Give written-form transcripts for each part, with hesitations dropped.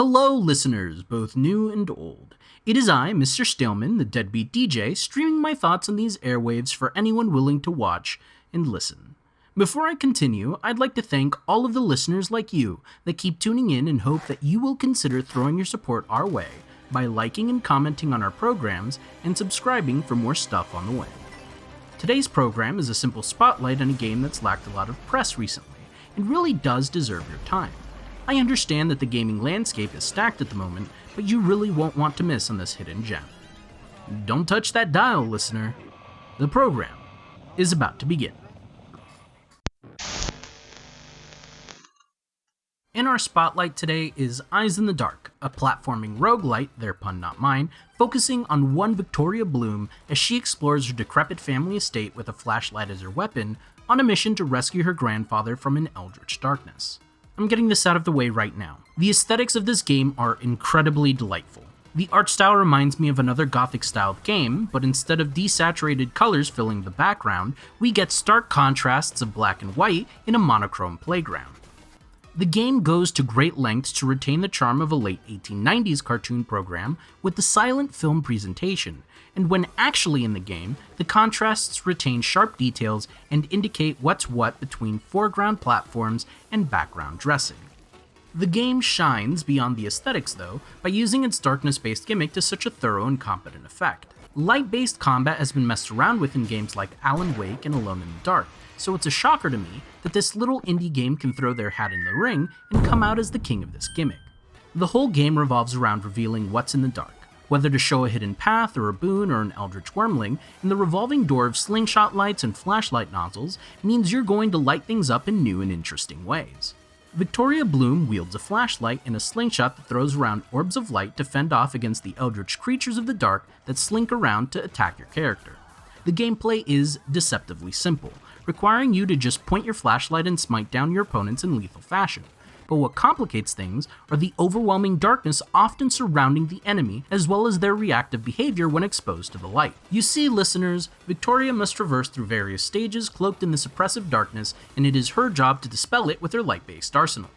Hello, listeners, both new and old. It is I, Mr. Staleman, the deadbeat DJ, streaming my thoughts on these airwaves for anyone willing to watch and listen. Before I continue, I'd like to thank all of the listeners like you that keep tuning in and hope that you will consider throwing your support our way by liking and commenting on our programs and subscribing for more stuff on the way. Today's program is a simple spotlight on a game that's lacked a lot of press recently and really does deserve your time. I understand that the gaming landscape is stacked at the moment, but you really won't want to miss on this hidden gem. Don't touch that dial, listener. The program is about to begin. In our spotlight today is Eyes in the Dark, a platforming roguelite, their pun not mine, focusing on one Victoria Bloom as she explores her decrepit family estate with a flashlight as her weapon on a mission to rescue her grandfather from an eldritch darkness. I'm getting this out of the way right now. The aesthetics of this game are incredibly delightful. The art style reminds me of another Gothic-styled game, but instead of desaturated colors filling the background, we get stark contrasts of black and white in a monochrome playground. The game goes to great lengths to retain the charm of a late 1890s cartoon program with the silent film presentation, and when actually in the game, the contrasts retain sharp details and indicate what's what between foreground platforms and background dressing. The game shines beyond the aesthetics though, by using its darkness-based gimmick to such a thorough and competent effect. Light-based combat has been messed around with in games like Alan Wake and Alone in the Dark, so it's a shocker to me that this little indie game can throw their hat in the ring and come out as the king of this gimmick. The whole game revolves around revealing what's in the dark, whether to show a hidden path or a boon or an eldritch wormling, and the revolving door of slingshot lights and flashlight nozzles means you're going to light things up in new and interesting ways. Victoria Bloom wields a flashlight and a slingshot that throws around orbs of light to fend off against the eldritch creatures of the dark that slink around to attack your character. The gameplay is deceptively simple, requiring you to just point your flashlight and smite down your opponents in lethal fashion. But what complicates things are the overwhelming darkness often surrounding the enemy, as well as their reactive behavior when exposed to the light. You see, listeners, Victoria must traverse through various stages cloaked in this oppressive darkness, and it is her job to dispel it with her light-based arsenal.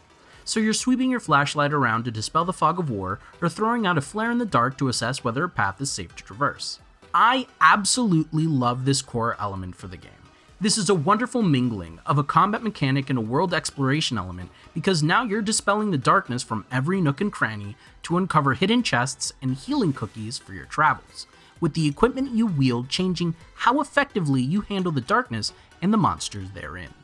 So you're sweeping your flashlight around to dispel the fog of war, or throwing out a flare in the dark to assess whether a path is safe to traverse. I absolutely love this core element for the game. This is a wonderful mingling of a combat mechanic and a world exploration element, because now you're dispelling the darkness from every nook and cranny to uncover hidden chests and healing cookies for your travels, with the equipment you wield changing how effectively you handle the darkness and the monsters therein.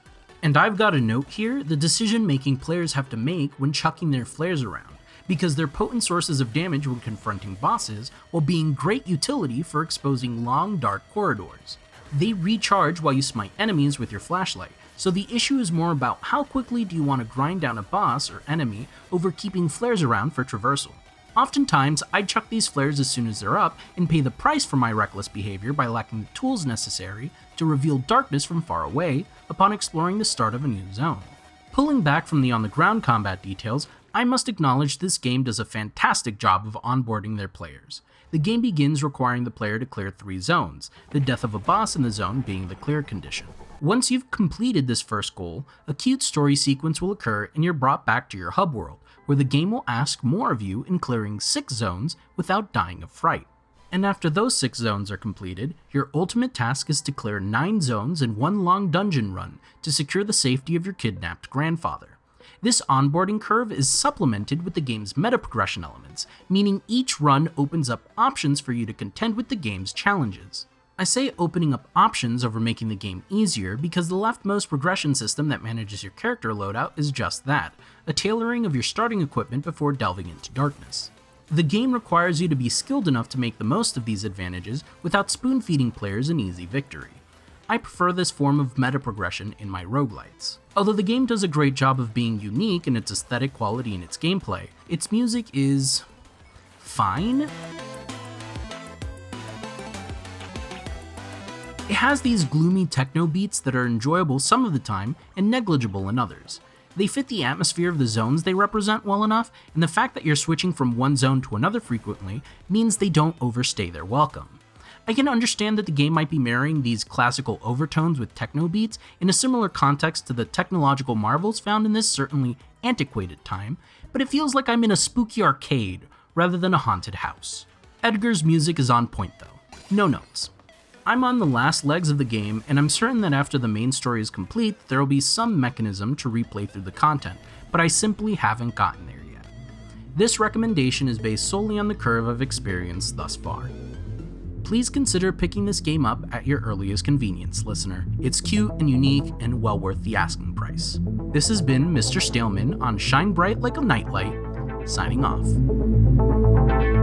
And I've got a note here, the decision-making players have to make when chucking their flares around, because they're potent sources of damage when confronting bosses, while being great utility for exposing long, dark corridors. They recharge while you smite enemies with your flashlight, so the issue is more about how quickly do you want to grind down a boss or enemy over keeping flares around for traversal. Oftentimes, I'd chuck these flares as soon as they're up and pay the price for my reckless behavior by lacking the tools necessary to reveal darkness from far away upon exploring the start of a new zone. Pulling back from the on-the-ground combat details, I must acknowledge this game does a fantastic job of onboarding their players. The game begins requiring the player to clear 3 zones, the death of a boss in the zone being the clear condition. Once you've completed this first goal, a cute story sequence will occur and you're brought back to your hub world, where the game will ask more of you in clearing 6 zones without dying of fright. And after those 6 zones are completed, your ultimate task is to clear 9 zones in one long dungeon run to secure the safety of your kidnapped grandfather. This onboarding curve is supplemented with the game's meta progression elements, meaning each run opens up options for you to contend with the game's challenges. I say opening up options over making the game easier because the leftmost progression system that manages your character loadout is just that, a tailoring of your starting equipment before delving into darkness. The game requires you to be skilled enough to make the most of these advantages without spoon-feeding players an easy victory. I prefer this form of meta progression in my roguelites. Although the game does a great job of being unique in its aesthetic quality and its gameplay, its music is fine. It has these gloomy techno beats that are enjoyable some of the time and negligible in others. They fit the atmosphere of the zones they represent well enough, and the fact that you're switching from one zone to another frequently means they don't overstay their welcome. I can understand that the game might be mirroring these classical overtones with techno beats in a similar context to the technological marvels found in this certainly antiquated time, but it feels like I'm in a spooky arcade rather than a haunted house. Edgar's music is on point though. No notes. I'm on the last legs of the game, and I'm certain that after the main story is complete, there will be some mechanism to replay through the content, but I simply haven't gotten there yet. This recommendation is based solely on the curve of experience thus far. Please consider picking this game up at your earliest convenience, listener. It's cute and unique and well worth the asking price. This has been Mr. Staleman on Shine Bright Like a Nightlight, signing off.